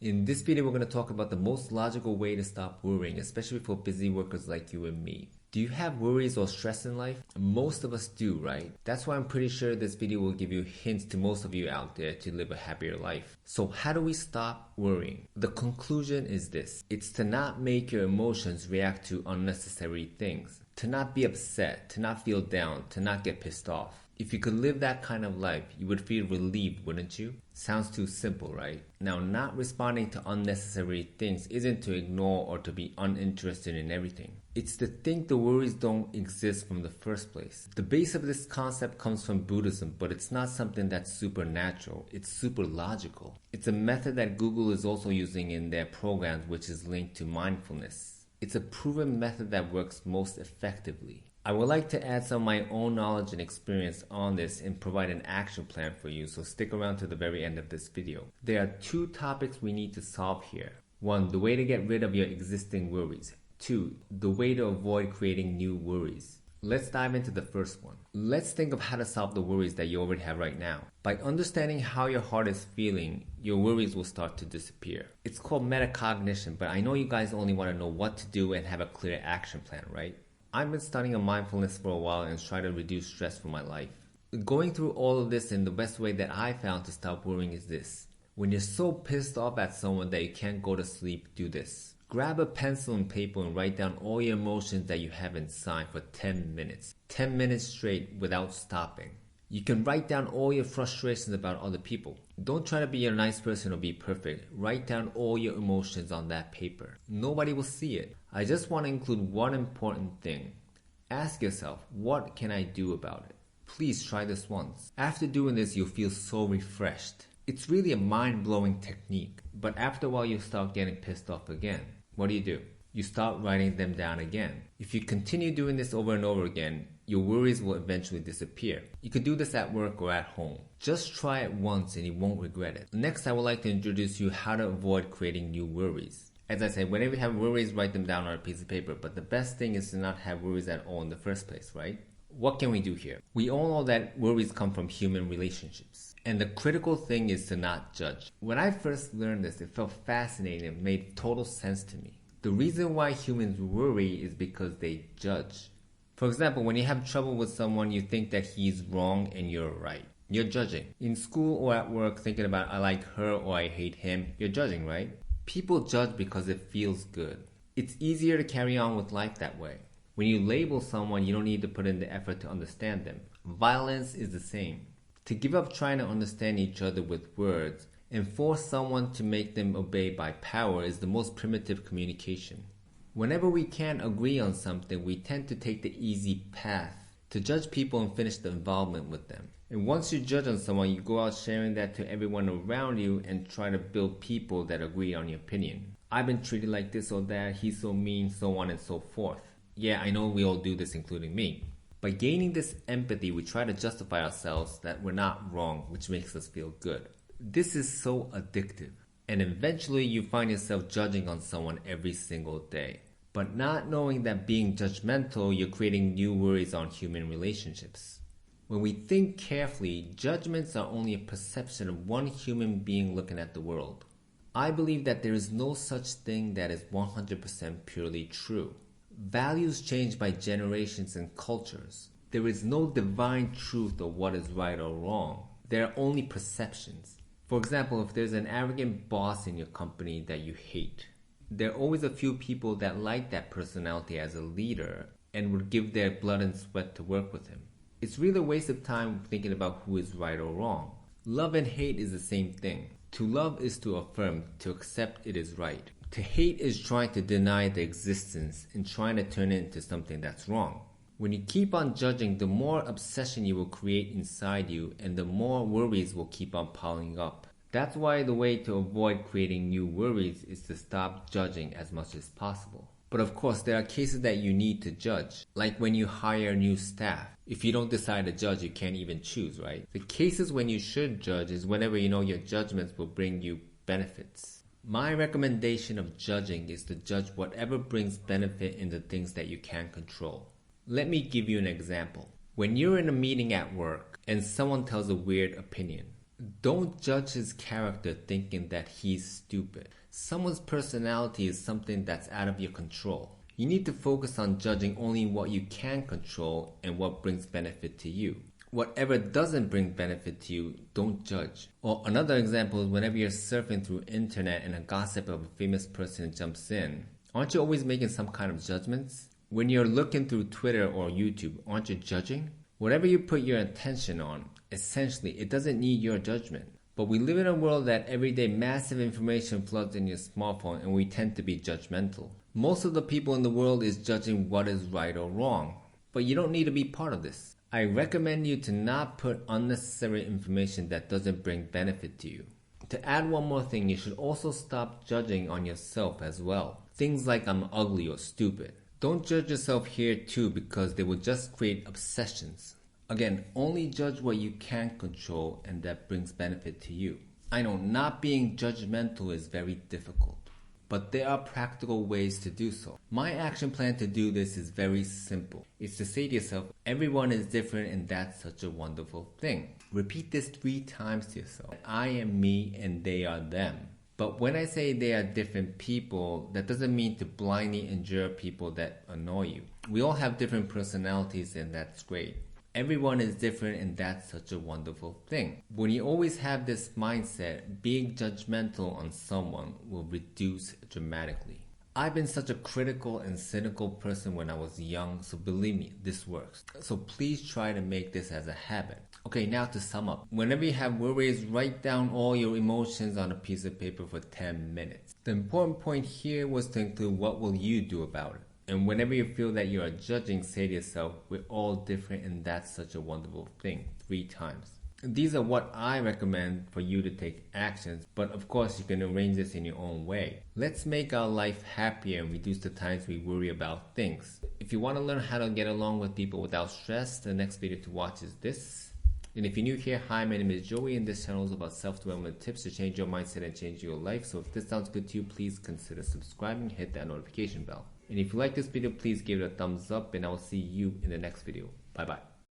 In this video, we're going to talk about the most logical way to stop worrying, especially for busy workers like you and me. Do you have worries or stress in life? Most of us do, right? That's why I'm pretty sure this video will give you hints to most of you out there to live a happier life. So how do we stop worrying? The conclusion is this. It's to not make your emotions react to unnecessary things. To not be upset, to not feel down, to not get pissed off. If you could live that kind of life, you would feel relieved, wouldn't you? Sounds too simple, right? Now, not responding to unnecessary things isn't to ignore or to be uninterested in everything. It's to think the worries don't exist from the first place. The base of this concept comes from Buddhism, but it's not something that's supernatural. It's super logical. It's a method that Google is also using in their programs, which is linked to mindfulness. It's a proven method that works most effectively. I would like to add some of my own knowledge and experience on this and provide an action plan for you, so stick around to the very end of this video. There are two topics we need to solve here. 1. The way to get rid of your existing worries. 2. The way to avoid creating new worries. Let's dive into the first one. Let's think of how to solve the worries that you already have right now. By understanding how your heart is feeling, your worries will start to disappear. It's called metacognition, but I know you guys only want to know what to do and have a clear action plan, right? I've been studying mindfulness for a while and trying to reduce stress from my life. Going through all of this, and the best way that I found to stop worrying is this. When you're so pissed off at someone that you can't go to sleep, do this. Grab a pencil and paper and write down all your emotions that you have inside for 10 minutes. 10 minutes straight without stopping. You can write down all your frustrations about other people. Don't try to be a nice person or be perfect. Write down all your emotions on that paper. Nobody will see it. I just want to include one important thing. Ask yourself, what can I do about it? Please try this once. After doing this, you'll feel so refreshed. It's really a mind-blowing technique, but after a while you start getting pissed off again. What do? You start writing them down again. If you continue doing this over and over again, your worries will eventually disappear. You could do this at work or at home. Just try it once and you won't regret it. Next, I would like to introduce you how to avoid creating new worries. As I said, whenever you have worries, write them down on a piece of paper. But the best thing is to not have worries at all in the first place, right? What can we do here? We all know that worries come from human relationships. And the critical thing is to not judge. When I first learned this, it felt fascinating and made total sense to me. The reason why humans worry is because they judge. For example, when you have trouble with someone, you think that he's wrong and you're right. You're judging. In school or at work, thinking about I like her or I hate him, you're judging, right? People judge because it feels good. It's easier to carry on with life that way. When you label someone, you don't need to put in the effort to understand them. Violence is the same. To give up trying to understand each other with words and force someone to make them obey by power is the most primitive communication. Whenever we can't agree on something, we tend to take the easy path to judge people and finish the involvement with them. And once you judge on someone, you go out sharing that to everyone around you and try to build people that agree on your opinion. I've been treated like this or that, he's so mean, so on and so forth. Yeah, I know we all do this, including me. By gaining this empathy, we try to justify ourselves that we're not wrong, which makes us feel good. This is so addictive. And eventually you find yourself judging on someone every single day. But not knowing that being judgmental, you're creating new worries on human relationships. When we think carefully, judgments are only a perception of one human being looking at the world. I believe that there is no such thing that is 100% purely true. Values change by generations and cultures. There is no divine truth of what is right or wrong. There are only perceptions. For example, if there's an arrogant boss in your company that you hate, there are always a few people that like that personality as a leader and would give their blood and sweat to work with him. It's really a waste of time thinking about who is right or wrong. Love and hate is the same thing. To love is to affirm, to accept it is right. To hate is trying to deny the existence and trying to turn it into something that's wrong. When you keep on judging, the more obsession you will create inside you and the more worries will keep on piling up. That's why the way to avoid creating new worries is to stop judging as much as possible. But of course, there are cases that you need to judge, like when you hire new staff. If you don't decide to judge, you can't even choose, right? The cases when you should judge is whenever you know your judgments will bring you benefits. My recommendation of judging is to judge whatever brings benefit in the things that you can control. Let me give you an example. When you're in a meeting at work and someone tells a weird opinion, Don't judge his character thinking that he's stupid. Someone's personality is something that's out of your control. You need to focus on judging only what you can control and what brings benefit to you. Whatever doesn't bring benefit to you, don't judge. Or another example is whenever you're surfing through internet and a gossip of a famous person jumps in, aren't you always making some kind of judgments? When you're looking through Twitter or YouTube, aren't you judging? Whatever you put your attention on, essentially, it doesn't need your judgment. But we live in a world that every day massive information floods in your smartphone and we tend to be judgmental. Most of the people in the world is judging what is right or wrong. But you don't need to be part of this. I recommend you to not put unnecessary information that doesn't bring benefit to you. To add one more thing, you should also stop judging on yourself as well. Things like I'm ugly or stupid. Don't judge yourself here too because they will just create obsessions. Again, only judge what you can control and that brings benefit to you. I know not being judgmental is very difficult, but there are practical ways to do so. My action plan to do this is very simple. It's to say to yourself, everyone is different and that's such a wonderful thing. Repeat this 3 times to yourself. I am me and they are them. But when I say they are different people, that doesn't mean to blindly endure people that annoy you. We all have different personalities and that's great. Everyone is different and that's such a wonderful thing. When you always have this mindset, being judgmental on someone will reduce dramatically. I've been such a critical and cynical person when I was young, so believe me, this works. So please try to make this as a habit. Okay, now to sum up. Whenever you have worries, write down all your emotions on a piece of paper for 10 minutes. The important point here was to include what will you do about it. And whenever you feel that you are judging, say to yourself, we're all different and that's such a wonderful thing, 3 times. These are what I recommend for you to take actions, but of course you can arrange this in your own way. Let's make our life happier and reduce the times we worry about things. If you want to learn how to get along with people without stress, the next video to watch is this. And if you're new here, hi, my name is Joey and this channel is about self-development tips to change your mindset and change your life. So if this sounds good to you, please consider subscribing, hit that notification bell. And if you like this video, please give it a thumbs up and I will see you in the next video. Bye bye.